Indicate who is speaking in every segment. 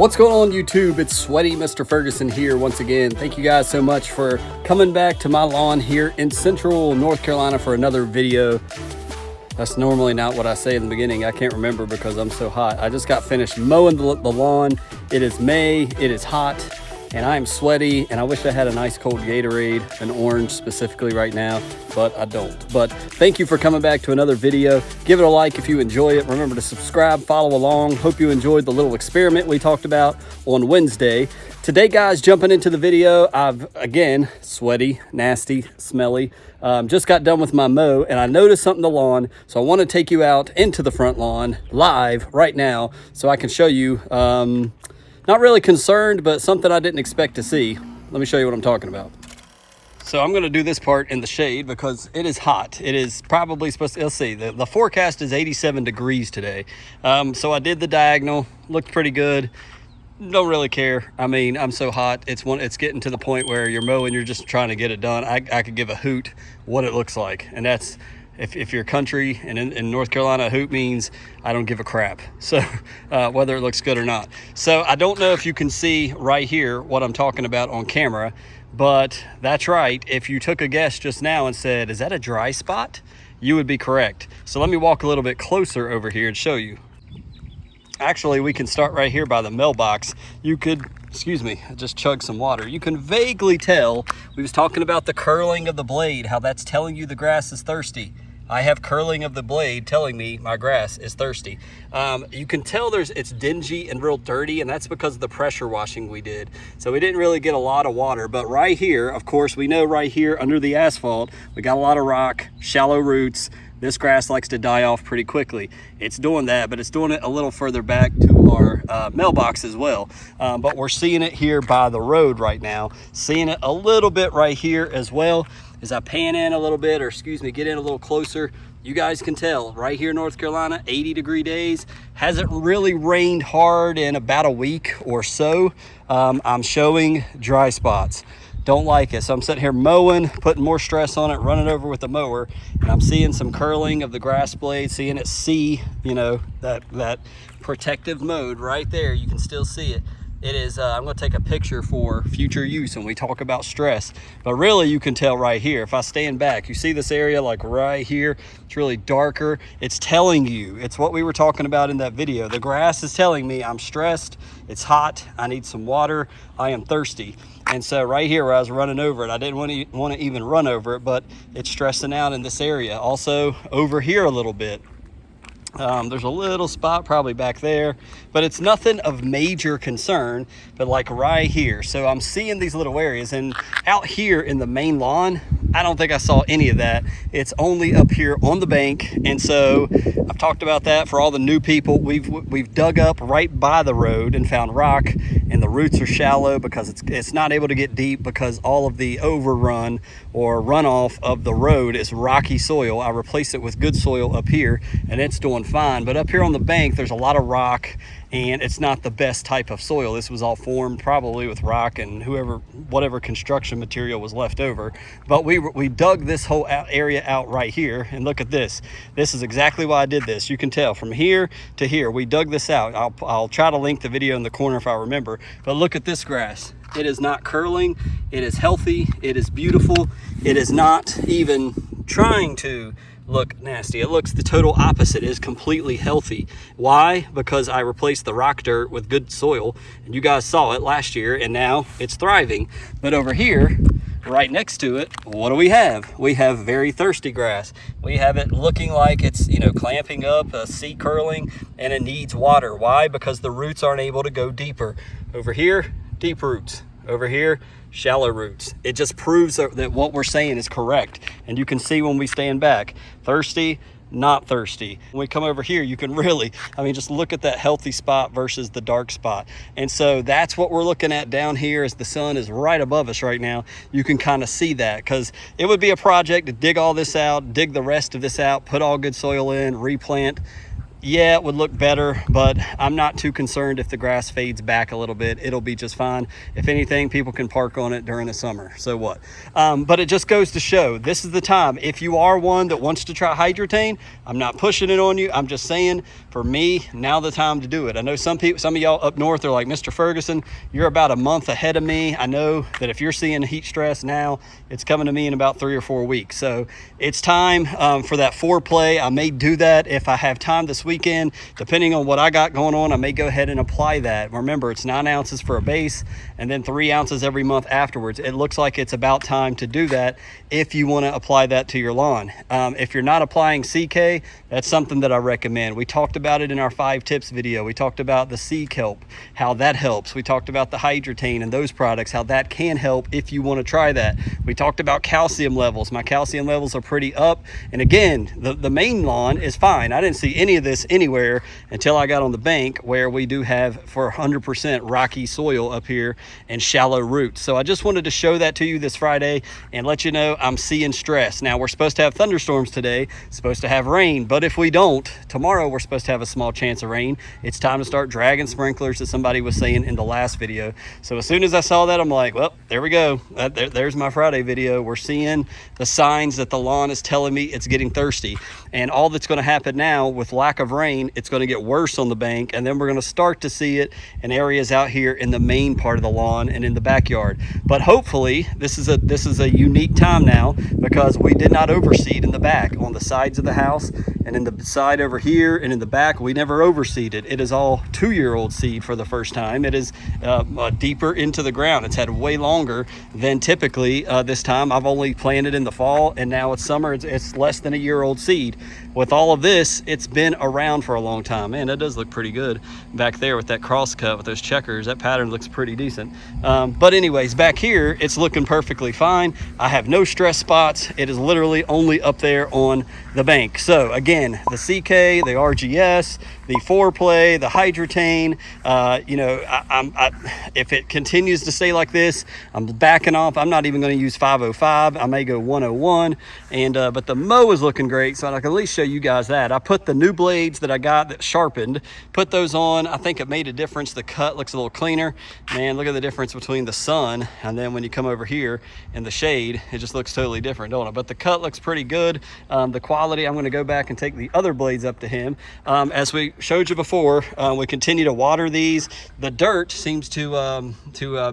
Speaker 1: What's going on YouTube? It's Sweaty Mr. Ferguson here once again. Thank you guys so much for coming back to my lawn here in Central North Carolina for another video. That's normally not what I say in the beginning. I can't remember because I'm so hot. I just got finished mowing the lawn. It is May, it is hot, and I am sweaty, and I wish I had a nice cold Gatorade, an orange specifically right now, but I don't. But thank you for coming back to another video. Give it a like if you enjoy it. Remember to subscribe, follow along. Hope you enjoyed the little experiment we talked about on Wednesday. Today, guys, jumping into the video, I've, again, sweaty, nasty, smelly. Just got done with my mow, and I noticed something in the lawn, so I want to take you out into the front lawn live right now so I can show you, not really concerned, but something I didn't expect to see. Let me show you what I'm talking about. So I'm going to do this part in the shade because it is hot. It is probably supposed to, let's see, the forecast is 87 degrees today. So I did the diagonal, looked pretty good. Don't really care. I mean, I'm so hot. It's getting to the point where you're mowing, you're just trying to get it done. I could give a hoot what it looks like. And that's, if you're country and in North Carolina, a hoot means I don't give a crap. So whether it looks good or not. So I don't know if you can see right here what I'm talking about on camera, but that's right. If you took a guess just now and said, is that a dry spot? You would be correct. So let me walk a little bit closer over here and show you. Actually, we can start right here by the mailbox. You could, excuse me, I just chugged some water. You can vaguely tell, we was talking about the curling of the blade, how that's telling you the grass is thirsty. I have curling of the blade telling me my grass is thirsty. You can tell it's dingy and real dirty, and that's because of the pressure washing we did. So we didn't really get a lot of water, but right here, of course, we know right here under the asphalt, we got a lot of rock, shallow roots. This grass likes to die off pretty quickly. It's doing that, but it's doing it a little further back to our mailbox as well. But we're seeing it here by the road right now. Seeing it a little bit right here as well. As I pan in a little bit, or excuse me, get in a little closer, you guys can tell right here in North Carolina, 80-degree days. Hasn't really rained hard in about a week or so. I'm showing dry spots. Don't like it. So I'm sitting here mowing, putting more stress on it, running over with the mower, and I'm seeing some curling of the grass blade, seeing it see, you know, that protective mode right there. You can still see it. It is, I'm gonna take a picture for future use when we talk about stress, but really you can tell right here. If I stand back, you see this area like right here, it's really darker. It's telling you, it's what we were talking about in that video. The grass is telling me I'm stressed, it's hot, I need some water, I am thirsty. And so right here where I was running over it, I didn't want to even run over it, but it's stressing out in this area. Also over here a little bit. There's a little spot probably back there, but it's nothing of major concern, but like right here. So I'm seeing these little areas, and out here in the main lawn, I don't think I saw any of that. It's only up here on the bank. And so I've talked about that for all the new people. We've dug up right by the road and found rock, and the roots are shallow because it's not able to get deep because all of the overrun or runoff of the road is rocky soil. I replaced it with good soil up here, and it's doing fine. But up here on the bank, there's a lot of rock, and it's not the best type of soil. This was all formed probably with rock and whatever construction material was left over. But we dug this whole area out right here, and look at this. This is exactly why I did this. You can tell from here to here, we dug this out. I'll try to link the video in the corner if I remember, but look at this grass. It is not curling, it is healthy, it is beautiful. It is not even trying to look nasty. It looks the total opposite. It is completely healthy. Why? Because I replaced the rock dirt with good soil, and you guys saw it last year, and now it's thriving. But over here, right next to it, what do we have? We have very thirsty grass. We have it looking like it's, you know, clamping up, sea curling, and it needs water. Why? Because the roots aren't able to go deeper. Over here, deep roots. Over here, shallow roots. It just proves that what we're saying is correct. And you can see when we stand back, thirsty, not thirsty. When we come over here, you can really, I mean, just look at that healthy spot versus the dark spot. And so that's what we're looking at down here as the sun is right above us right now. You can kind of see that, because it would be a project to dig all this out, dig the rest of this out, put all good soil in, replant. yeah, it would look better, but I'm not too concerned if the grass fades back a little bit. It'll be just fine. If anything, people can park on it during the summer. So what? But it just goes to show this is the time. If you are one that wants to try hydrotane, I'm not pushing it on you. I'm just saying, for me, now the time to do it. I know some of y'all up north are like, Mr. Ferguson, you're about a month ahead of me. I know that if you're seeing heat stress now, it's coming to me in about 3 or 4 weeks. So it's time for that foreplay. I may do that if I have time this weekend. Depending on what I got going on, I may go ahead and apply that. Remember, it's 9 ounces for a base and then 3 ounces every month afterwards. It looks like it's about time to do that if you want to apply that to your lawn. If you're not applying CK, that's something that I recommend. We talked about it in our 5 tips video. We talked about the sea kelp, how that helps. We talked about the hydrotane and those products, how that can help if you want to try that. We talked about calcium levels. My calcium levels are pretty up. And again, the main lawn is fine. I didn't see any of this anywhere until I got on the bank, where we do have for 100% rocky soil up here and shallow roots. So I just wanted to show that to you this Friday and let you know I'm seeing stress. Now, we're supposed to have thunderstorms today, supposed to have rain, but if we don't, tomorrow we're supposed to have a small chance of rain. It's time to start dragging sprinklers, as somebody was saying in the last video. So as soon as I saw that, I'm like, well, there we go. There's my Friday video. We're seeing the signs that the lawn is telling me it's getting thirsty. And all that's going to happen now with lack of rain, it's going to get worse on the bank, and then we're going to start to see it in areas out here in the main part of the lawn and in the backyard. But hopefully this is a unique time now, because we did not overseed in the back on the sides of the house, and in the side over here and in the back we never overseeded. It is all 2-year-old seed for the first time. It is deeper into the ground. It's had way longer than typically this time. I've only planted in the fall, and now it's summer. It's less than a year-old seed. With all of this, it's been around for a long time. Man, that does look pretty good back there with that cross cut with those checkers. That pattern looks pretty decent. But anyways, back here, it's looking perfectly fine. I have no stress spots. It is literally only up there on the bank. So again, the CK, the RGS, the foreplay, the hydrotane, if it continues to stay like this, I'm backing off. I'm not even going to use 505. I may go 101. But the mow is looking great, so I can at least show you guys that. I put the new blades that I got that sharpened, put those on. I think it made a difference. The cut looks a little cleaner. Man, look at the difference between the sun and then when you come over here in the shade, it just looks totally different, don't it? But the cut looks pretty good. The quality, I'm going to go back and take the other blades up to him. As we showed you before, we continue to water these. The dirt seems to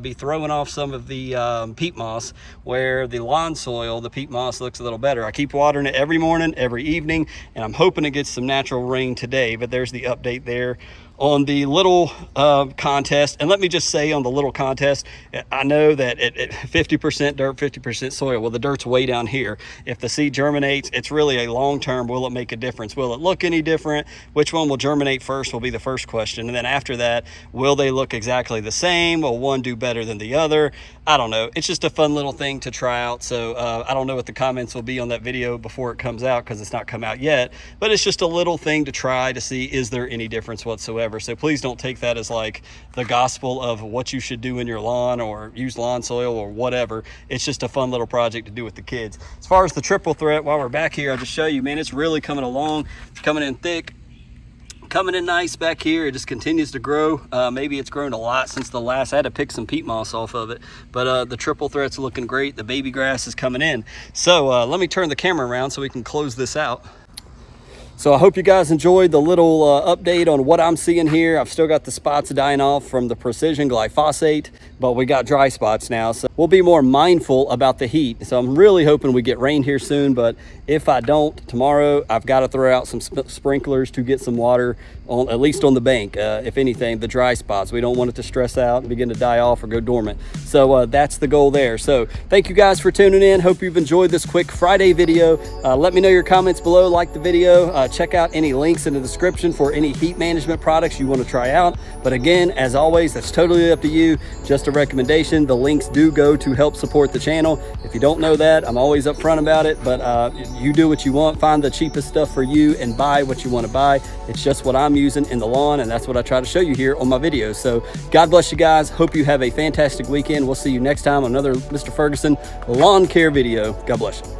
Speaker 1: be throwing off some of the peat moss, where the lawn soil, the peat moss, looks a little better. I keep watering it every morning, every evening, and I'm hoping to get some natural rain today. But there's the update there on the little contest. And let me just say, on the little contest, I know that at 50% dirt, 50% soil, well, the dirt's way down here. If the seed germinates, it's really a long-term, will it make a difference? Will it look any different? Which one will germinate first will be the first question. And then after that, will they look exactly the same? Will one do better than the other? I don't know. It's just a fun little thing to try out. So I don't know what the comments will be on that video before it comes out, because it's not come out yet, but it's just a little thing to try to see, is there any difference whatsoever? So please don't take that as like the gospel of what you should do in your lawn or use lawn soil or whatever. It's just a fun little project to do with the kids. As far as the triple threat, while we're back here, I'll just show you, man, it's really coming along. It's coming in thick, coming in nice back here. It just continues to grow. Maybe it's grown a lot since the last. I had to pick some peat moss off of it, but the triple threat's looking great. The baby grass is coming in. So let me turn the camera around so we can close this out. So I hope you guys enjoyed the little update on what I'm seeing here. I've still got the spots dying off from the precision glyphosate, but we got dry spots now. So we'll be more mindful about the heat. So I'm really hoping we get rain here soon, but if I don't, tomorrow I've got to throw out some sprinklers to get some water on, at least on the bank. If anything, the dry spots, we don't want it to stress out and begin to die off or go dormant. So that's the goal there. So thank you guys for tuning in. Hope you've enjoyed this quick Friday video. Let me know your comments below, like the video. Check out any links in the description for any heat management products you want to try out. But again, as always, that's totally up to you. Just a recommendation. The links do go to help support the channel. If you don't know that, I'm always upfront about it, but you do what you want. Find the cheapest stuff for you and buy what you want to buy. It's just what I'm using in the lawn, and that's what I try to show you here on my videos. So God bless you guys. Hope you have a fantastic weekend. We'll see you next time on another Mr. Ferguson lawn care video. God bless you.